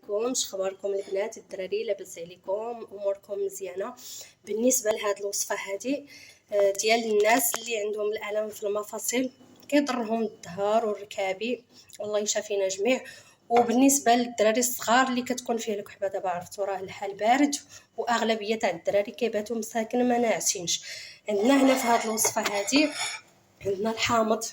عليكم، شخباركم البنات الدراري؟ لاباس عليكم؟ اموركم مزيانه؟ بالنسبه لهاد الوصفه هذه ديال الناس اللي عندهم الالم في المفاصل كيضرهم الظهر والركابي، الله يشافينا جميع. وبالنسبه للدراري الصغار اللي كتكون فيه الكحبه، دابا عرفتوا راه الحال بارد واغلبيه تاع الدراري كيباتوا مساكن ما ناعسينش. عندنا هنا في هاد الوصفه هذه عندنا الحامض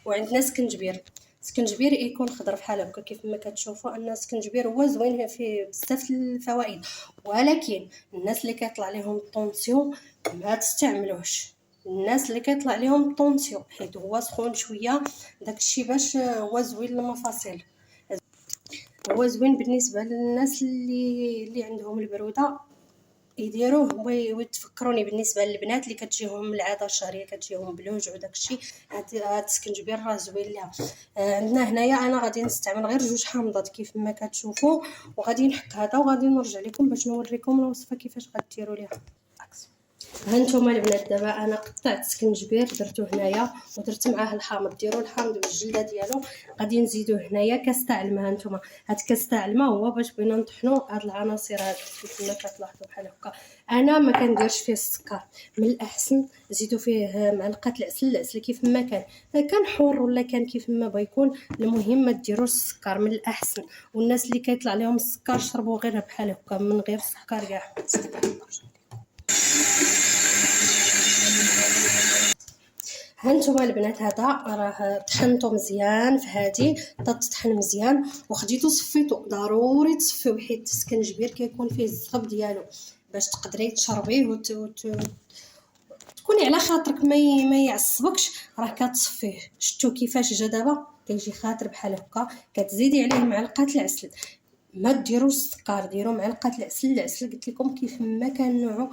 وعندنا سكنجبير يكون خضر بحال هكا كيف ما كتشوفوا ان السكنجبير هو زوين فيه بزاف الفوائد، ولكن الناس اللي كيطلع لهم الطونسيون ما تستعملوش. الناس اللي كيطلع لهم الطونسيون حيت هو سخون شويه، داكشي باش هو زوين للمفاصل، هو زوين بالنسبه للناس اللي عندهم البروده يديروه ويتفكروني. بالنسبه للبنات اللي كتجيهم العاده الشهريه كتجيهم بالوجع وداكشي، هاد السكنجبير راه زوين ليها. عندنا هنايا انا غادي نستعمل غير 2 حامضات كيف ما كتشوفوا، وغادي نحك هذا وغادي نرجع لكم باش نوريكم الوصفه كيفاش غديروا ليها. هانتوما البنات دابا انا قطعت السكنجبير درتو هنايا ودرت معاه الحامض. ديروا الحامض بالجلده ديالو. غادي نزيدو هنايا كاس تاع الماء. هانتوما هاد كاس تاع الماء هو باش بغينا نطحنوا هاد العناصر هاد كيف ما كتلاحظوا بحال هكا. انا ما كنديرش فيه السكر، من الاحسن زيدوا فيه معلقه العسل كيف ما كان حور ولا كان كيف ما بغى يكون، المهم ما ديروش السكر من الاحسن. والناس اللي كيطلع لهم السكر شربوا غير بحال هكا من غير السكر كاع. هانتوما البنات هذا راه طحنته مزيان في هذه تطحن مزيان وخديتو صفيتو. ضروري تصفيو حيت السكنجبير كيكون فيه الزغب ديالو باش تقدري تشربيه تكوني على خاطرك ما يعصبكش. راه كتصفيه. شفتوا كيفاش جا دابا كيجي خاطر بحال هكا. كتزيدي عليه معلقه العسل، ما ديروش السكر، ديروا معلقه العسل قلت لكم كيف ما كان نوعه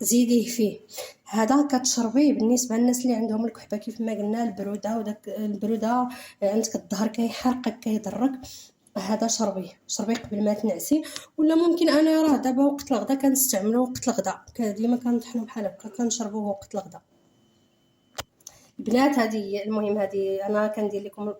زيديه فيه. هذا كتشربيه بالنسبه للناس اللي عندهم الكحبه كيف ما قلنا البروده، وداك البروده عندك الظهر كيحرقك كيضرك، هذا شربيه قبل ما تنعسي. ولا ممكن انا راه دابا وقت الغدا كنستعملو وقت الغدا، ديما كنطحنو بحال هكا كنشربوه وقت الغدا. البنات هذه المهم هذه انا كندير لكم